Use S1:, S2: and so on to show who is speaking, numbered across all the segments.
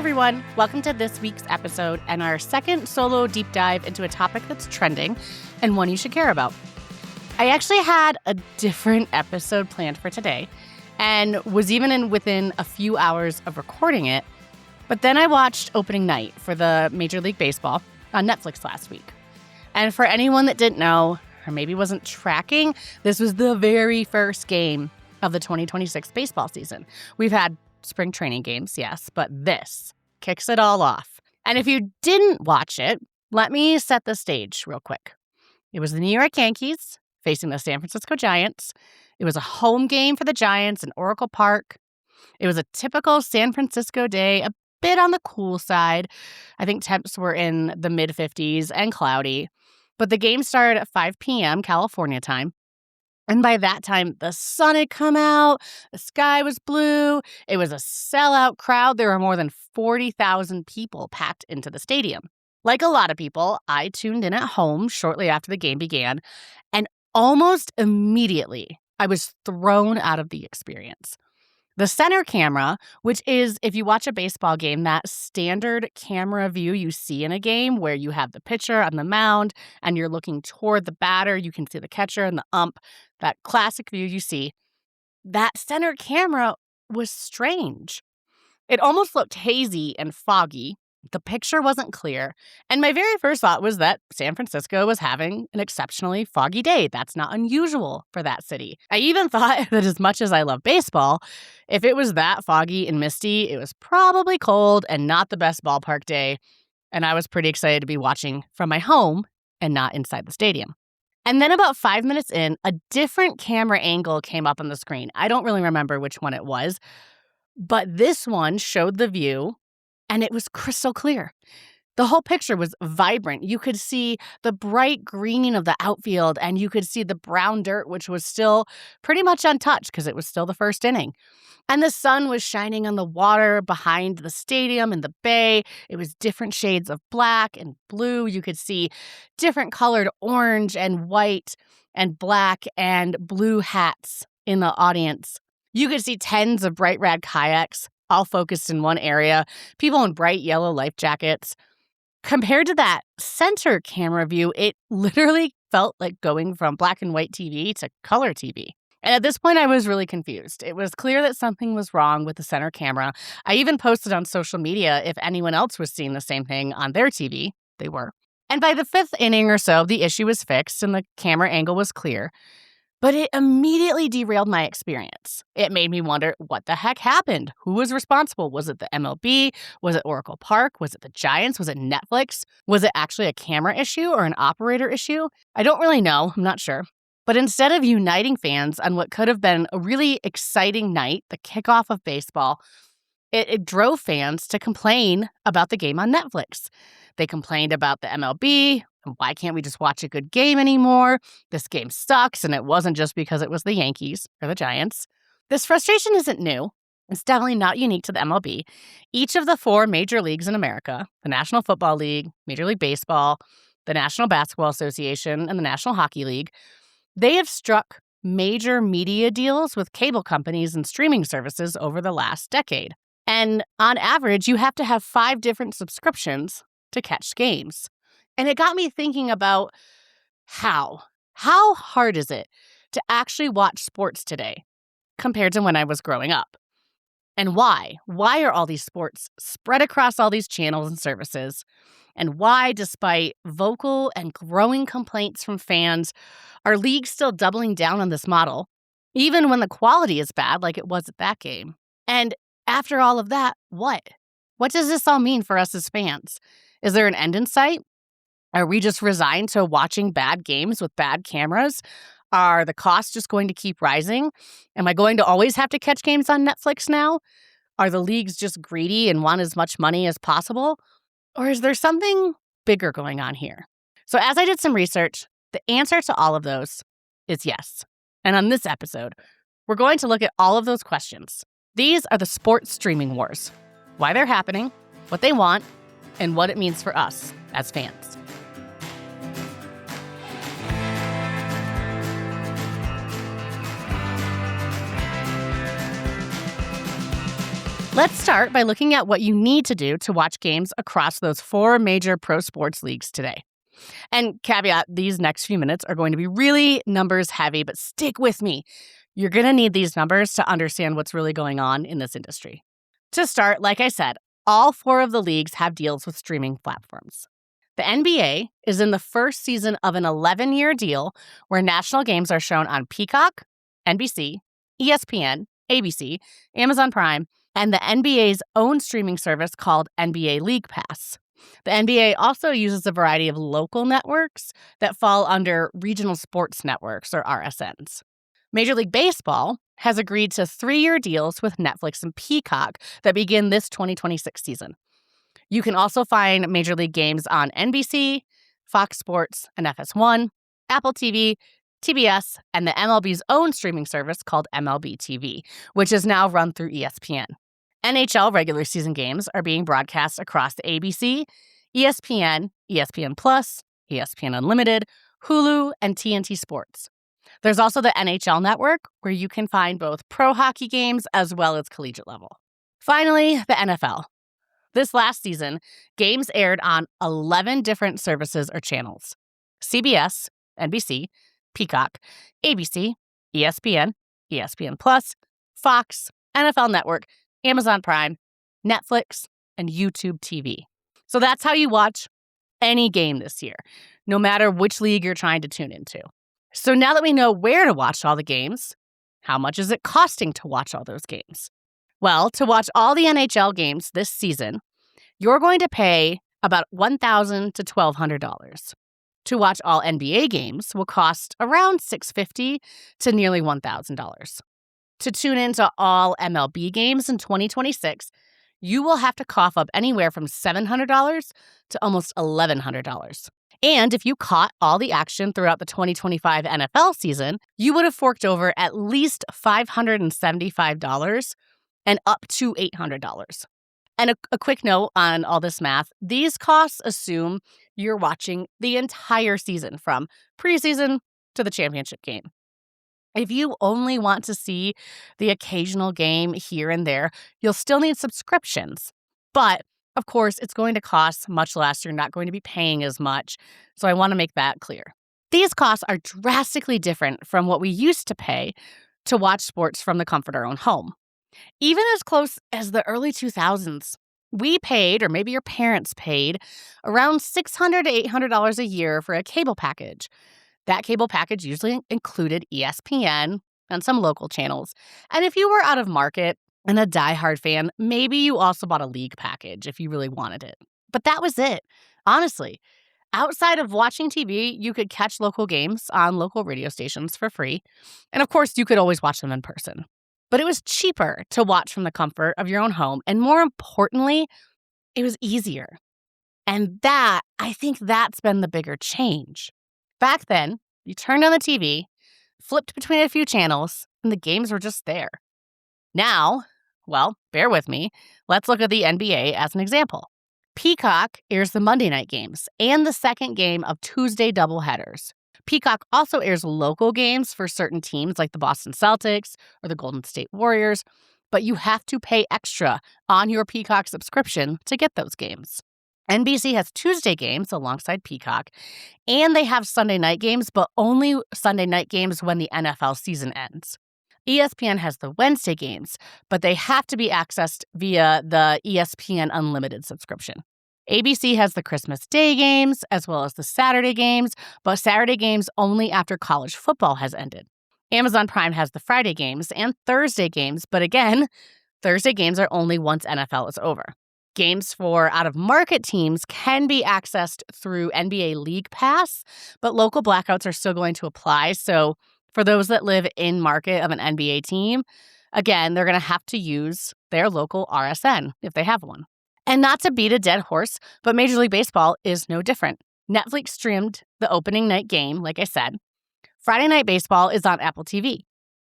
S1: everyone. Welcome to this week's episode and our second solo deep dive into a topic that's trending and one you should care about. I actually had a different episode planned for today and was even within a few hours of recording it, but then I watched opening night for the Major League Baseball on Netflix last week. And for anyone that didn't know, or maybe wasn't tracking, this was the very first game of the 2026 baseball season. We've had spring training games, yes, but this kicks it all off. And if you didn't watch it, let me set the stage real quick. It was the New York Yankees facing the San Francisco Giants. It was a home game for the Giants in Oracle Park. It was a typical San Francisco day, a bit on the cool side. I think temps were in the mid-50s and cloudy. But the game started at 5 p.m. California time. And by that time, the sun had come out, the sky was blue, it was a sellout crowd. There were more than 40,000 people packed into the stadium. Like a lot of people, I tuned in at home shortly after the game began, and almost immediately, I was thrown out of the experience. The center camera, which is, if you watch a baseball game, that standard camera view you see in a game where you have the pitcher on the mound and you're looking toward the batter, you can see the catcher and the ump, that classic view you see, that center camera was strange. It almost looked hazy and foggy. The picture wasn't clear. And my very first thought was that San Francisco was having an exceptionally foggy day. That's not unusual for that city. I even thought that as much as I love baseball, if it was that foggy and misty, it was probably cold and not the best ballpark day. And I was pretty excited to be watching from my home and not inside the stadium. And then about 5 minutes in, a different camera angle came up on the screen. I don't really remember which one it was, but this one showed the view and it was crystal clear. The whole picture was vibrant. You could see the bright green of the outfield and you could see the brown dirt, which was still pretty much untouched because it was still the first inning. And the sun was shining on the water behind the stadium and the bay. It was different shades of black and blue. You could see different colored orange and white and black and blue hats in the audience. You could see tens of bright red kayaks all focused in one area, people in bright yellow life jackets. Compared to that center camera view, it literally felt like going from black and white TV to color TV. And at this point, I was really confused. It was clear that something was wrong with the center camera. I even posted on social media if anyone else was seeing the same thing on their TV. They were. And by the fifth inning or so, the issue was fixed and the camera angle was clear. But it immediately derailed my experience. It made me wonder what the heck happened? Who was responsible? Was it the MLB? Was it Oracle Park? Was it the Giants? Was it Netflix? Was it actually a camera issue or an operator issue? I don't really know. I'm not sure. But instead of uniting fans on what could have been a really exciting night, the kickoff of baseball, it drove fans to complain about the game on Netflix. They complained about the MLB. Why can't we just watch a good game anymore? This game sucks, and it wasn't just because it was the Yankees or the Giants. This frustration isn't new. It's definitely not unique to the MLB. Each of the four major leagues in America, the National Football League, Major League Baseball, the National Basketball Association, and the National Hockey League, they have struck major media deals with cable companies and streaming services over the last decade. And on average, you have to have 5 different subscriptions to catch games. And it got me thinking about how hard is it to actually watch sports today compared to when I was growing up? And why? Why are all these sports spread across all these channels and services? And why, despite vocal and growing complaints from fans, are leagues still doubling down on this model, even when the quality is bad like it was at that game? And after all of that, what? What does this all mean for us as fans? Is there an end in sight? Are we just resigned to watching bad games with bad cameras? Are the costs just going to keep rising? Am I going to always have to catch games on Netflix now? Are the leagues just greedy and want as much money as possible? Or is there something bigger going on here? So as I did some research, the answer to all of those is yes. And on this episode, we're going to look at all of those questions. These are the sports streaming wars, why they're happening, what they want, and what it means for us as fans. Let's start by looking at what you need to do to watch games across those 4 major pro sports leagues today. And caveat, these next few minutes are going to be really numbers heavy, but stick with me. You're going to need these numbers to understand what's really going on in this industry. To start, like I said, all 4 of the leagues have deals with streaming platforms. The NBA is in the first season of an 11-year deal where national games are shown on Peacock, NBC, ESPN, ABC, Amazon Prime, and the NBA's own streaming service called NBA League Pass. The NBA also uses a variety of local networks that fall under regional sports networks, or RSNs. Major League Baseball has agreed to 3-year deals with Netflix and Peacock that begin this 2026 season. You can also find Major League games on NBC, Fox Sports, and FS1, Apple TV, TBS, and the MLB's own streaming service called MLB TV, which is now run through ESPN. NHL regular season games are being broadcast across the ABC, ESPN, ESPN Plus, ESPN Unlimited, Hulu, and TNT Sports. There's also the NHL Network, where you can find both pro hockey games as well as collegiate level. Finally, the NFL. This last season, games aired on 11 different services or channels: CBS, NBC, Peacock, ABC, ESPN, ESPN Plus, Fox, NFL Network, Amazon Prime, Netflix, and YouTube TV. So that's how you watch any game this year, no matter which league you're trying to tune into. So now that we know where to watch all the games, how much is it costing to watch all those games? Well, to watch all the NHL games this season, you're going to pay about $1,000 to $1,200. To watch all NBA games will cost around $650 to nearly $1,000. To tune into all MLB games in 2026, you will have to cough up anywhere from $700 to almost $1,100. And if you caught all the action throughout the 2025 NFL season, you would have forked over at least $575 and up to $800. And a quick note on all this math, these costs assume you're watching the entire season from preseason to the championship game. If you only want to see the occasional game here and there, you'll still need subscriptions. But, of course, it's going to cost much less. You're not going to be paying as much. So I want to make that clear. These costs are drastically different from what we used to pay to watch sports from the comfort of our own home. Even as close as the early 2000s, we paid, or maybe your parents paid, around $600 to $800 a year for a cable package. That cable package usually included ESPN and some local channels. And if you were out of market and a diehard fan, maybe you also bought a league package if you really wanted it. But that was it. Honestly, outside of watching TV, you could catch local games on local radio stations for free. And of course, you could always watch them in person. But it was cheaper to watch from the comfort of your own home. And more importantly, it was easier. And I think that's been the bigger change. Back then, you turned on the TV, flipped between a few channels, and the games were just there. Now, well, bear with me. Let's look at the NBA as an example. Peacock airs the Monday night games and the second game of Tuesday doubleheaders. Peacock also airs local games for certain teams like the Boston Celtics or the Golden State Warriors, but you have to pay extra on your Peacock subscription to get those games. NBC has Tuesday games alongside Peacock, and they have Sunday night games, but only Sunday night games when the NFL season ends. ESPN has the Wednesday games, but they have to be accessed via the ESPN Unlimited subscription. ABC has the Christmas Day games as well as the Saturday games, but Saturday games only after college football has ended. Amazon Prime has the Friday games and Thursday games, but again, Thursday games are only once NFL is over. Games for out-of-market teams can be accessed through NBA League Pass, but local blackouts are still going to apply. So for those that live in market of an NBA team, again, they're going to have to use their local RSN if they have one. And not to beat a dead horse, but Major League Baseball is no different. Netflix streamed the opening night game, like I said. Friday Night Baseball is on Apple TV.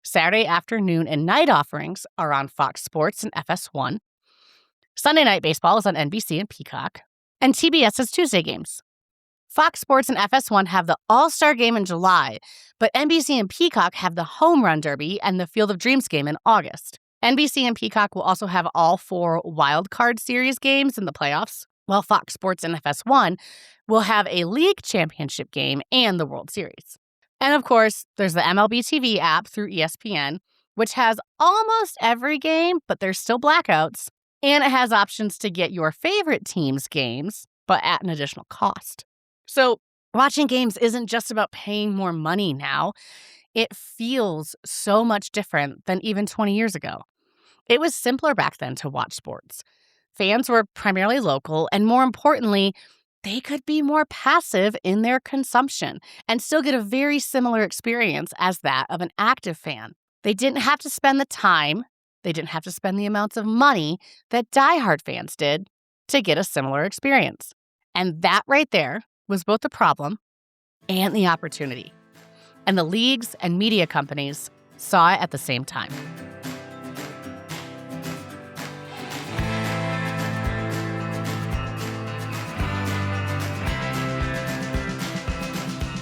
S1: Saturday afternoon and night offerings are on Fox Sports and FS1. Sunday Night Baseball is on NBC and Peacock. And TBS has Tuesday games. Fox Sports and FS1 have the All-Star Game in July, but NBC and Peacock have the Home Run Derby and the Field of Dreams game in August. NBC and Peacock will also have all 4 Wild Card Series games in the playoffs, while Fox Sports and FS1 will have a league championship game and the World Series. And of course, there's the MLB TV app through ESPN, which has almost every game, but there's still blackouts. And it has options to get your favorite team's games, but at an additional cost. So watching games isn't just about paying more money now. It feels so much different than even 20 years ago. It was simpler back then to watch sports. Fans were primarily local, and more importantly, they could be more passive in their consumption and still get a very similar experience as that of an active fan. They didn't have to spend the time, they didn't have to spend the amounts of money that diehard fans did to get a similar experience. And that right there was both the problem and the opportunity. And the leagues and media companies saw it at the same time.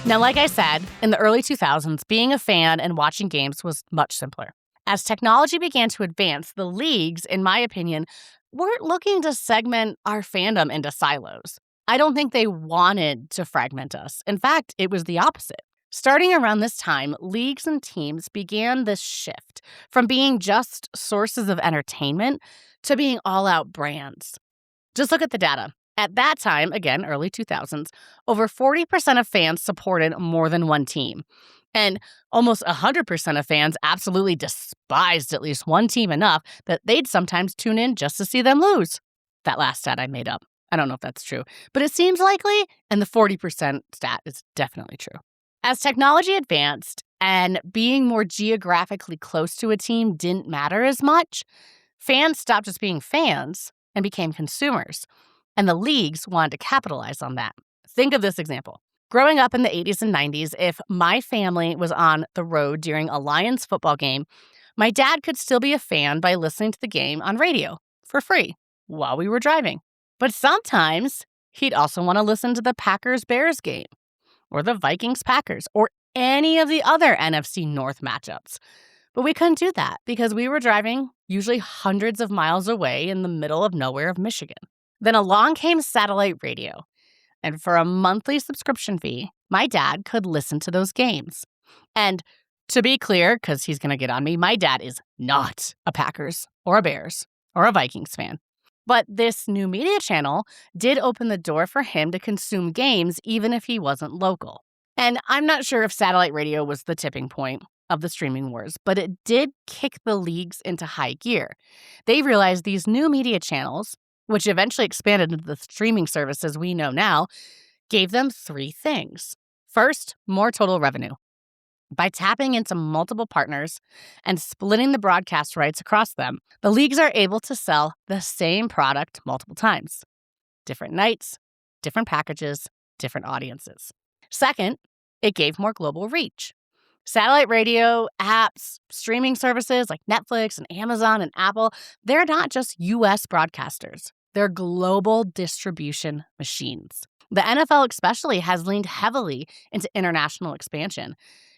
S1: Now, like I said, in the early 2000s, being a fan and watching games was much simpler. As technology began to advance, the leagues, in my opinion, weren't looking to segment our fandom into silos. I don't think they wanted to fragment us. In fact, it was the opposite. Starting around this time, leagues and teams began this shift from being just sources of entertainment to being all-out brands. Just look at the data. At that time, again, early 2000s, over 40% of fans supported more than one team. And almost 100% of fans absolutely despised at least one team enough that they'd sometimes tune in just to see them lose. That last stat I made up. I don't know if that's true, but it seems likely, and the 40% stat is definitely true. As technology advanced and being more geographically close to a team didn't matter as much, fans stopped just being fans and became consumers. And the leagues wanted to capitalize on that. Think of this example. Growing up in the 80s and 90s, if my family was on the road during a Lions football game, my dad could still be a fan by listening to the game on radio for free while we were driving. But sometimes he'd also want to listen to the Packers-Bears game or the Vikings-Packers or any of the other NFC North matchups. But we couldn't do that because we were driving usually hundreds of miles away in the middle of nowhere of Michigan. Then along came satellite radio. And for a monthly subscription fee, my dad could listen to those games. And to be clear, because he's going to get on me, my dad is not a Packers or a Bears or a Vikings fan. But this new media channel did open the door for him to consume games even if he wasn't local. And I'm not sure if satellite radio was the tipping point of the streaming wars, but it did kick the leagues into high gear. They realized these new media channels, which eventually expanded into the streaming services we know now, gave them 3 things. First, more total revenue. By tapping into multiple partners and splitting the broadcast rights across them, the leagues are able to sell the same product multiple times. Different nights, different packages, different audiences. Second, it gave more global reach. Satellite radio, apps, streaming services like Netflix and Amazon and Apple, they're not just U.S. broadcasters. They're global distribution machines. The NFL especially has leaned heavily into international expansion.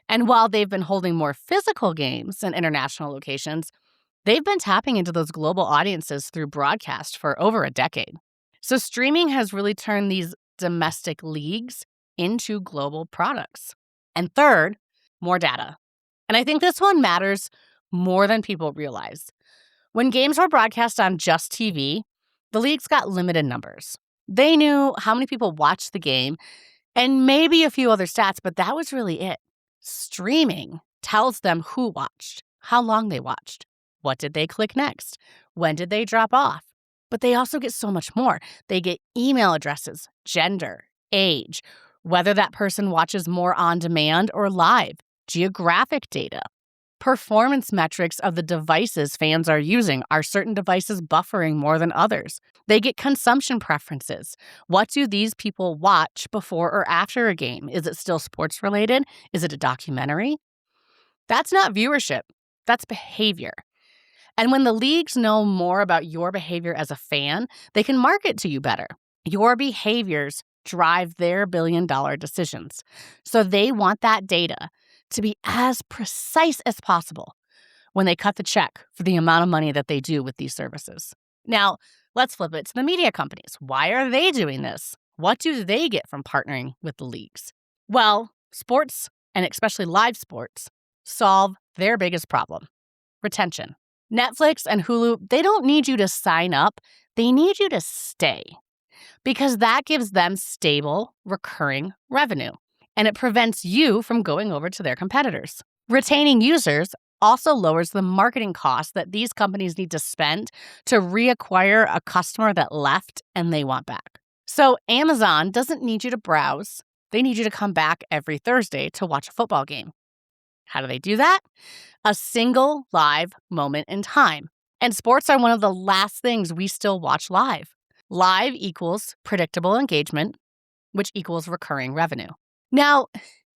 S1: And while they've been holding more physical games in international locations, they've been tapping into those global audiences through broadcast for over a decade. So streaming has really turned these domestic leagues into global products. And third, more data. And I think this one matters more than people realize. When games were broadcast on just TV, the leagues got limited numbers. They knew how many people watched the game and maybe a few other stats, but that was really it. Streaming tells them who watched, how long they watched, what did they click next, when did they drop off. But they also get so much more. They get email addresses, gender, age, whether that person watches more on demand or live, geographic data, performance metrics of the devices fans are using. Are certain devices buffering more than others? They get consumption preferences. What do these people watch before or after a game? Is it still sports related? Is it a documentary? That's not viewership. That's behavior. And when the leagues know more about your behavior as a fan, they can market to you better. Your behaviors drive their billion-dollar decisions. So they want that data to be as precise as possible. when they cut the check for the amount of money that they do with these services. Now, let's flip it to the media companies. Why are they doing this? What do they get from partnering with the leagues? Well, sports, and especially live sports, solve their biggest problem: retention. Netflix and Hulu, they don't need you to sign up. They need you to stay, because that gives them stable, recurring revenue, and it prevents you from going over to their competitors. Retaining users also lowers the marketing costs that these companies need to spend to reacquire a customer that left and they want back. So Amazon doesn't need you to browse. They need you to come back every Thursday to watch a football game. How do they do that? A single live moment in time. And sports are one of the last things we still watch live. Live equals predictable engagement, which equals recurring revenue. Now,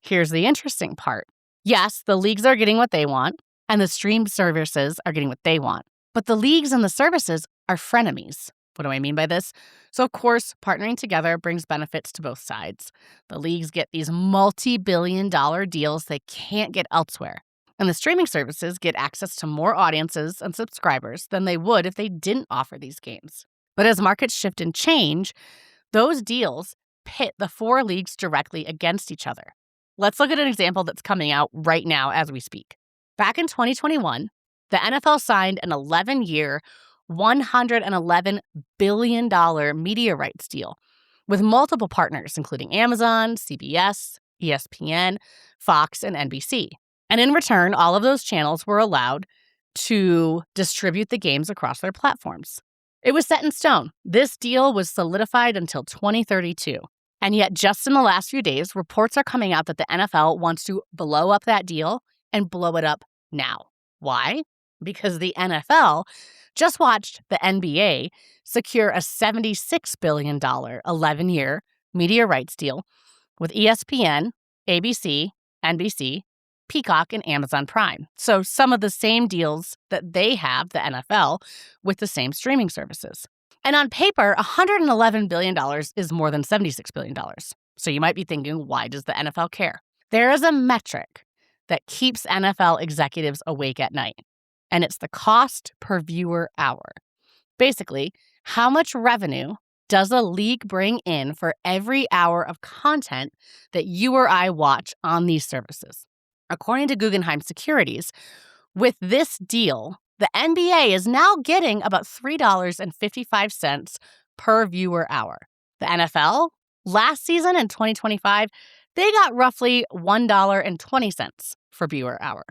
S1: here's the interesting part. Yes, the leagues are getting what they want, and the stream services are getting what they want. But the leagues and the services are frenemies. What do I mean by this? So, of course, partnering together brings benefits to both sides. The leagues get these multi-billion-dollar deals they can't get elsewhere. And the streaming services get access to more audiences and subscribers than they would if they didn't offer these games. But as markets shift and change, those deals pit the four leagues directly against each other. Let's look at an example that's coming out right now as we speak. Back in 2021, the NFL signed an 11-year, $111 billion media rights deal with multiple partners, including Amazon, CBS, ESPN, Fox, and NBC. And in return, all of those channels were allowed to distribute the games across their platforms. It was set in stone. This deal was solidified until 2032. And yet, just in the last few days, reports are coming out that the NFL wants to blow up that deal and blow it up now. Why? Because the NFL just watched the NBA secure a $76 billion 11-year media rights deal with ESPN, ABC, NBC, Peacock, and Amazon Prime. So some of the same deals that they have, the NFL, with the same streaming services. And on paper, $111 billion is more than $76 billion. So you might be thinking, why does the NFL care? There is a metric that keeps NFL executives awake at night, and it's the cost per viewer hour. Basically, how much revenue does a league bring in for every hour of content that you or I watch on these services? According to Guggenheim Securities, with this deal, the NBA is now getting about $3.55 per viewer hour. The NFL, last season in 2025, they got roughly $1.20 for viewer hour.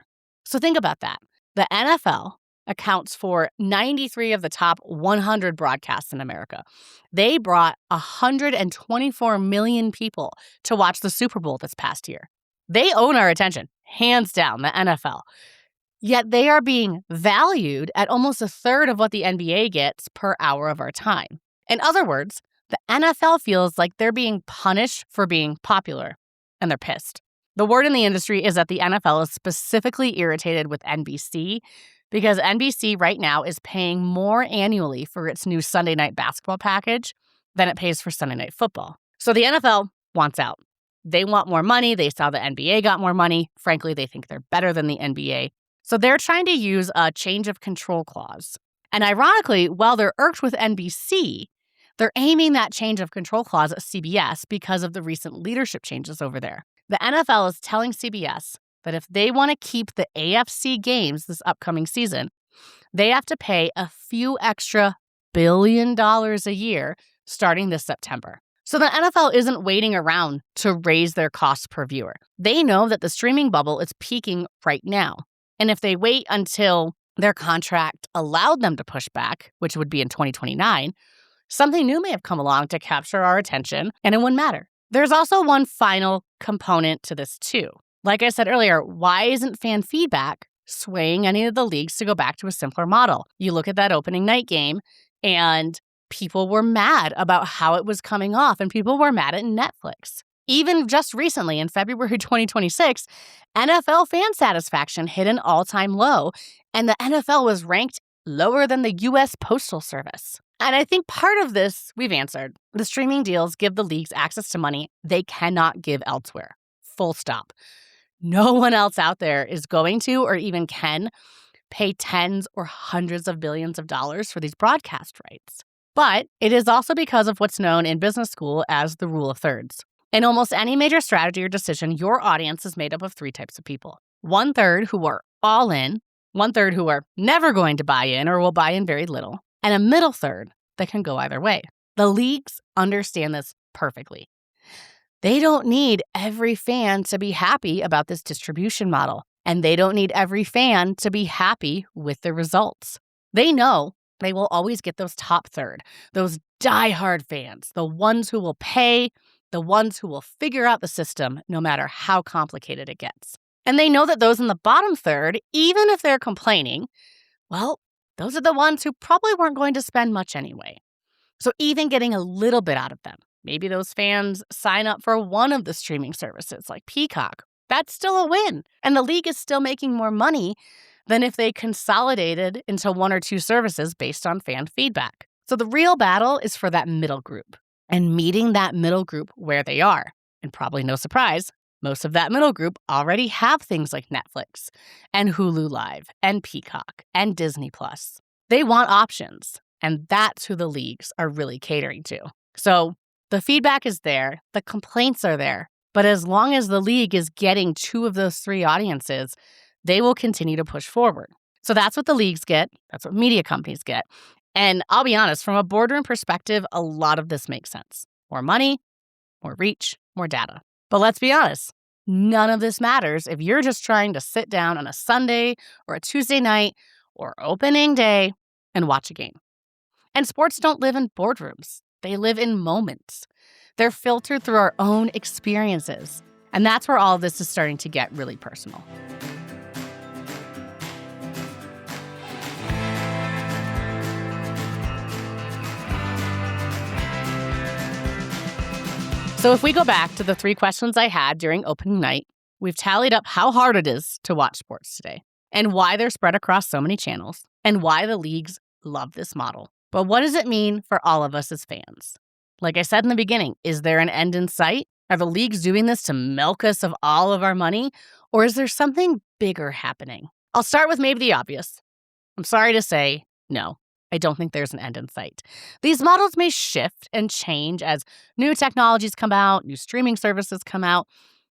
S1: So think about that. The NFL accounts for 93 of the top 100 broadcasts in America. They brought 124 million people to watch the Super Bowl this past year. They own our attention, hands down, the NFL. Yet they are being valued at almost a third of what the NBA gets per hour of our time. In other words, the NFL feels like they're being punished for being popular, and they're pissed. The word in the industry is that the NFL is specifically irritated with NBC because NBC right now is paying more annually for its new Sunday night basketball package than it pays for Sunday night football. So the NFL wants out. They want more money. They saw the NBA got more money. Frankly, they think they're better than the NBA. So they're trying to use a change of control clause. And ironically, while they're irked with NBC, they're aiming that change of control clause at CBS because of the recent leadership changes over there. The NFL is telling CBS that if they want to keep the AFC games this upcoming season, they have to pay a few extra $1 billion a year starting this September. So the NFL isn't waiting around to raise their costs per viewer. They know that the streaming bubble is peaking right now. And if they wait until their contract allowed them to push back, which would be in 2029, something new may have come along to capture our attention, and it wouldn't matter. There's also one final component to this too. Like I said earlier, why isn't fan feedback swaying any of the leagues to go back to a simpler model? You look at that opening night game, and people were mad about how it was coming off, and people were mad at Netflix. Even just recently, in February 2026, NFL fan satisfaction hit an all-time low, and the NFL was ranked lower than the U.S. Postal Service. And I think part of this we've answered. The streaming deals give the leagues access to money they cannot give elsewhere. Full stop. No one else out there is going to or even can pay tens or hundreds of billions of dollars for these broadcast rights. But it is also because of what's known in business school as the rule of thirds. In almost any major strategy or decision, your audience is made up of three types of people. 1/3 who are all in, 1/3 who are never going to buy in or will buy in very little, and a middle third that can go either way. The leagues understand this perfectly. They don't need every fan to be happy about this distribution model, and they don't need every fan to be happy with the results. They know they will always get those top third, those diehard fans, the ones who will pay, the ones who will figure out the system no matter how complicated it gets. And they know that those in the bottom third, even if they're complaining, well, those are the ones who probably weren't going to spend much anyway. So even getting a little bit out of them, maybe those fans sign up for one of the streaming services like Peacock, that's still a win. And the league is still making more money than if they consolidated into one or two services based on fan feedback. So the real battle is for that middle group and meeting that middle group where they are. And probably no surprise, most of that middle group already have things like Netflix and Hulu Live and Peacock and Disney Plus. They want options, and that's who the leagues are really catering to. So the feedback is there, the complaints are there, but as long as the league is getting two of those three audiences, they will continue to push forward. So that's what the leagues get. That's what media companies get. And I'll be honest, from a boardroom perspective, a lot of this makes sense. More money, more reach, more data. But let's be honest, none of this matters if you're just trying to sit down on a Sunday or a Tuesday night or opening day and watch a game. And sports don't live in boardrooms. They live in moments. They're filtered through our own experiences. And that's where all of this is starting to get really personal. So if we go back to the three questions I had during opening night, we've tallied up how hard it is to watch sports today and why they're spread across so many channels and why the leagues love this model. But what does it mean for all of us as fans? Like I said in the beginning, is there an end in sight? Are the leagues doing this to milk us of all of our money? Or is there something bigger happening? I'll start with maybe the obvious. I'm sorry to say, no. I don't think there's an end in sight. These models may shift and change as new technologies come out, new streaming services come out,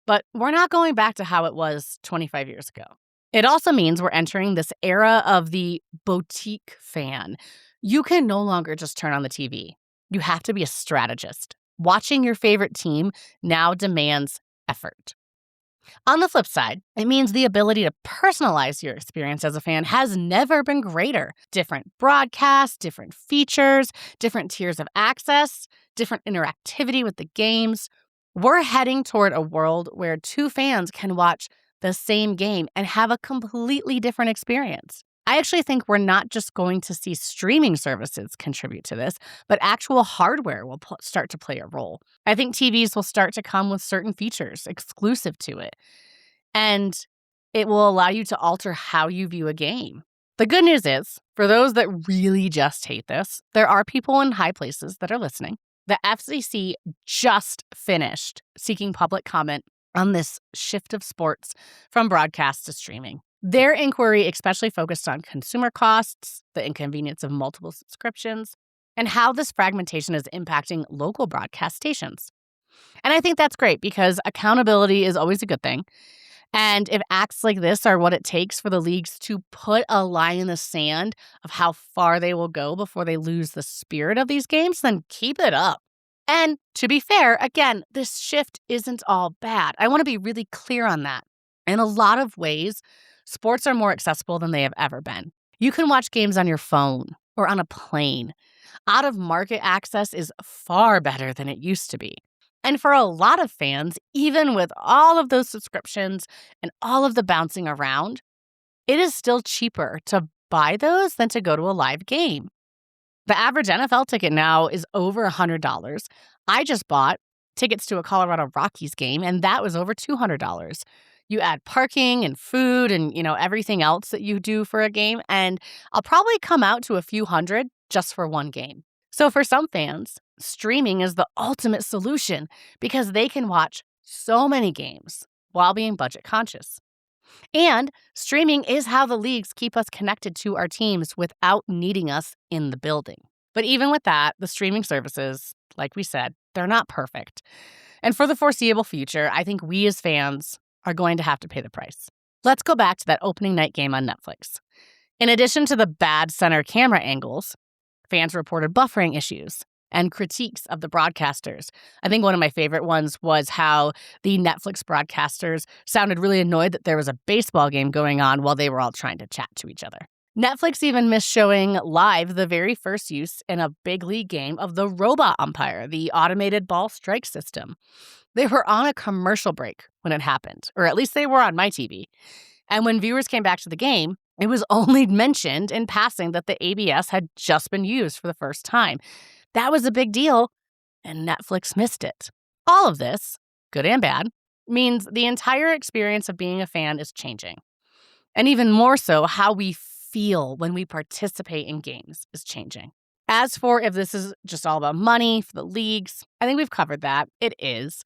S1: but we're not going back to how it was 25 years ago. It also means we're entering this era of the boutique fan. You can no longer just turn on the TV. You have to be a strategist. Watching your favorite team now demands effort. On the flip side, it means the ability to personalize your experience as a fan has never been greater. Different broadcasts, different features, different tiers of access, different interactivity with the games. We're heading toward a world where two fans can watch the same game and have a completely different experience. I actually think we're not just going to see streaming services contribute to this, but actual hardware will start to play a role. I think TVs will start to come with certain features exclusive to it, and it will allow you to alter how you view a game. The good news is, for those that really just hate this, there are people in high places that are listening. The FCC just finished seeking public comment on this shift of sports from broadcast to streaming. Their inquiry especially focused on consumer costs, the inconvenience of multiple subscriptions, and how this fragmentation is impacting local broadcast stations. And I think that's great because accountability is always a good thing. And if acts like this are what it takes for the leagues to put a line in the sand of how far they will go before they lose the spirit of these games, then keep it up. And to be fair, again, this shift isn't all bad. I want to be really clear on that. In a lot of ways, sports are more accessible than they have ever been. You can watch games on your phone or on a plane. Out-of-market access is far better than it used to be. And for a lot of fans, even with all of those subscriptions and all of the bouncing around, it is still cheaper to buy those than to go to a live game. The average NFL ticket now is over $100. I just bought tickets to a Colorado Rockies game, and that was over $200. You add parking and food and, everything else that you do for a game, and I'll probably come out to a few hundred just for one game. So for some fans, streaming is the ultimate solution because they can watch so many games while being budget conscious. And streaming is how the leagues keep us connected to our teams without needing us in the building. But even with that, the streaming services, like we said, they're not perfect. And for the foreseeable future, I think we as fans are going to have to pay the price. Let's go back to that opening night game on Netflix. In addition to the bad center camera angles, fans reported buffering issues and critiques of the broadcasters. I think one of my favorite ones was how the Netflix broadcasters sounded really annoyed that there was a baseball game going on while they were all trying to chat to each other. Netflix even missed showing live the very first use in a big league game of the robot umpire, the automated ball strike system. They were on a commercial break when it happened, or at least they were on my TV. And when viewers came back to the game, it was only mentioned in passing that the ABS had just been used for the first time. That was a big deal, and Netflix missed it. All of this, good and bad, means the entire experience of being a fan is changing. And even more so, how we feel when we participate in games is changing. As for if this is just all about money for the leagues, I think we've covered that. It is.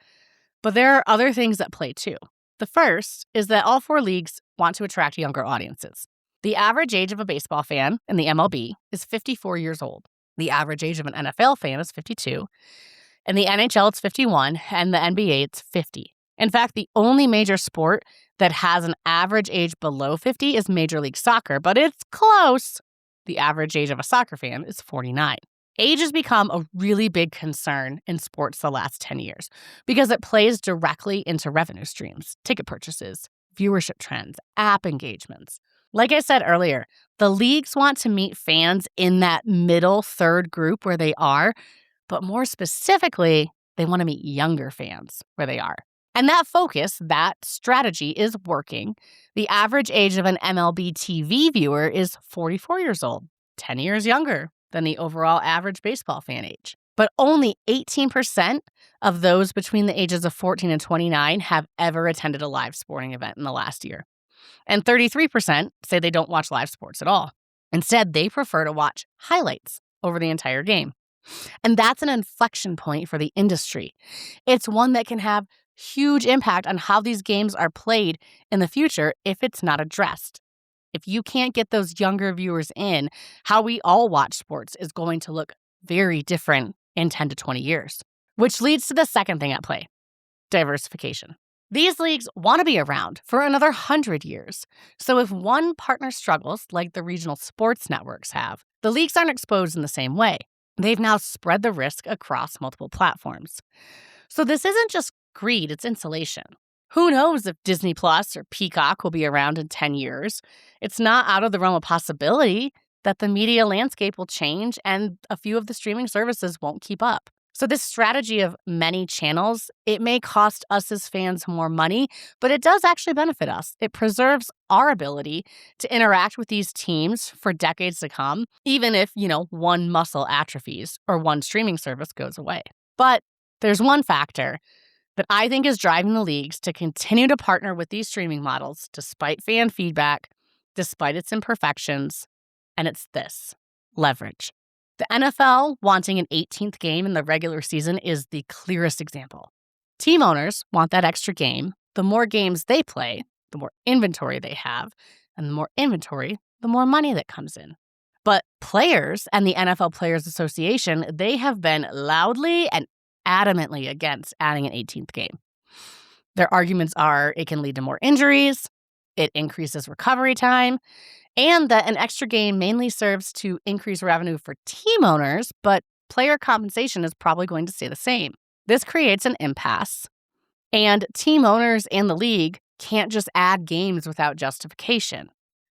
S1: But there are other things at play too. The first is that all four leagues want to attract younger audiences. The average age of a baseball fan in the MLB is 54 years old. The average age of an NFL fan is 52. In the NHL, it's 51, and the NBA, it's 50. In fact, the only major sport that has an average age below 50 is Major League Soccer, but it's close. The average age of a soccer fan is 49. Age has become a really big concern in sports the last 10 years because it plays directly into revenue streams, ticket purchases, viewership trends, app engagements. Like I said earlier, the leagues want to meet fans in that middle third group where they are, but more specifically, they want to meet younger fans where they are. And that focus, that strategy is working. The average age of an MLB TV viewer is 44 years old, 10 years younger than the overall average baseball fan age. But only 18% of those between the ages of 14 and 29 have ever attended a live sporting event in the last year. And 33% say they don't watch live sports at all. Instead, they prefer to watch highlights over the entire game. And that's an inflection point for the industry. It's one that can have huge impact on how these games are played in the future if it's not addressed. If you can't get those younger viewers in, how we all watch sports is going to look very different in 10 to 20 years. Which leads to the second thing at play, diversification. These leagues want to be around for another 100 years. So if one partner struggles, like the regional sports networks have, the leagues aren't exposed in the same way. They've now spread the risk across multiple platforms. So this isn't just greed, it's insulation. Who knows if Disney Plus or Peacock will be around in 10 years? It's not out of the realm of possibility that the media landscape will change and a few of the streaming services won't keep up. So this strategy of many channels, it may cost us as fans more money, but it does actually benefit us. It preserves our ability to interact with these teams for decades to come, even if, one muscle atrophies or one streaming service goes away. But there's one factor that I think is driving the leagues to continue to partner with these streaming models despite fan feedback, despite its imperfections, and it's this: leverage. The NFL wanting an 18th game in the regular season is the clearest example. Team owners want that extra game. The more games they play, the more inventory they have, and the more inventory, the more money that comes in. But players and the NFL Players Association, they have been loudly and adamantly against adding an 18th game. Their arguments are it can lead to more injuries, it increases recovery time, and that an extra game mainly serves to increase revenue for team owners, but player compensation is probably going to stay the same. This creates an impasse, and team owners and the league can't just add games without justification.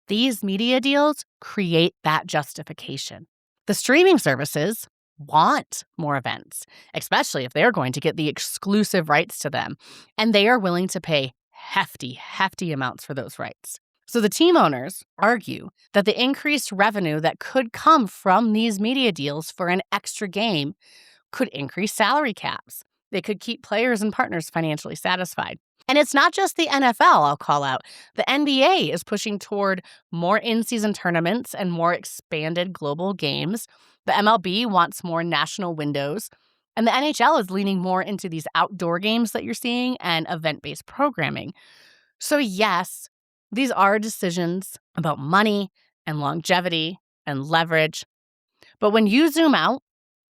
S1: These media deals create that justification. The streaming services want more events, especially if they're going to get the exclusive rights to them, and they are willing to pay hefty amounts for those rights. So the team owners argue that the increased revenue that could come from these media deals for an extra game could increase salary caps. They could keep players and partners financially satisfied. And it's not just the NFL, I'll call out. The NBA is pushing toward more in-season tournaments and more expanded global games. The MLB wants more national windows. And the NHL is leaning more into these outdoor games that you're seeing and event-based programming. So yes, These are decisions about money and longevity and leverage. But when you zoom out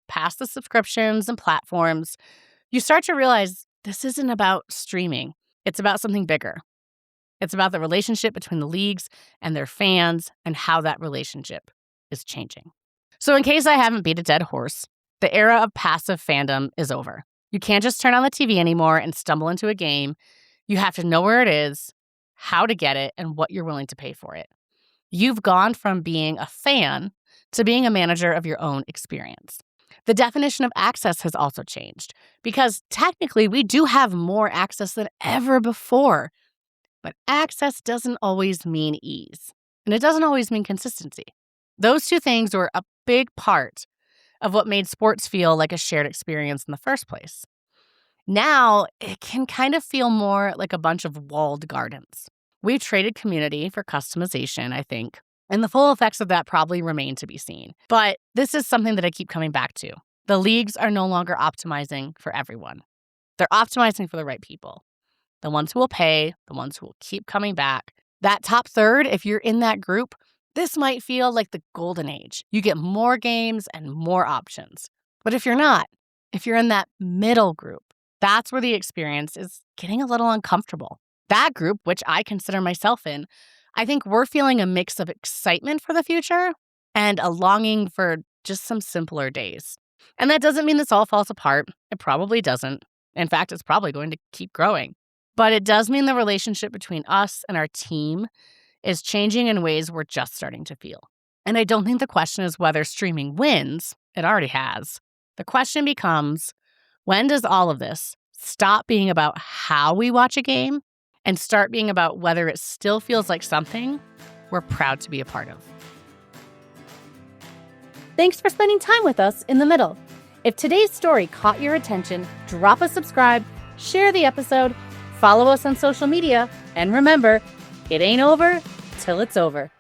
S1: past the subscriptions and platforms, you start to realize this isn't about streaming. It's about something bigger. It's about the relationship between the leagues and their fans and how that relationship is changing. So in case I haven't beat a dead horse, the era of passive fandom is over. You can't just turn on the TV anymore and stumble into a game. You have to know where it is, how to get it, and what you're willing to pay for it. You've gone from being a fan to being a manager of your own experience. The definition of access has also changed because technically we do have more access than ever before. But access doesn't always mean ease, and it doesn't always mean consistency. Those two things were a big part of what made sports feel like a shared experience in the first place. Now, it can kind of feel more like a bunch of walled gardens. We've traded community for customization, I think, and the full effects of that probably remain to be seen. But this is something that I keep coming back to. The leagues are no longer optimizing for everyone. They're optimizing for the right people. The ones who will pay, the ones who will keep coming back. That top third, if you're in that group, this might feel like the golden age. You get more games and more options. But if you're not, if you're in that middle group, that's where the experience is getting a little uncomfortable. That group, which I consider myself in, I think we're feeling a mix of excitement for the future and a longing for just some simpler days. And that doesn't mean this all falls apart. It probably doesn't. In fact, it's probably going to keep growing. But it does mean the relationship between us and our team is changing in ways we're just starting to feel. And I don't think the question is whether streaming wins. It already has. The question becomes, when does all of this stop being about how we watch a game and start being about whether it still feels like something we're proud to be a part of? Thanks for spending time with us in the middle. If today's story caught your attention, drop a subscribe, share the episode, follow us on social media, and remember, it ain't over till it's over.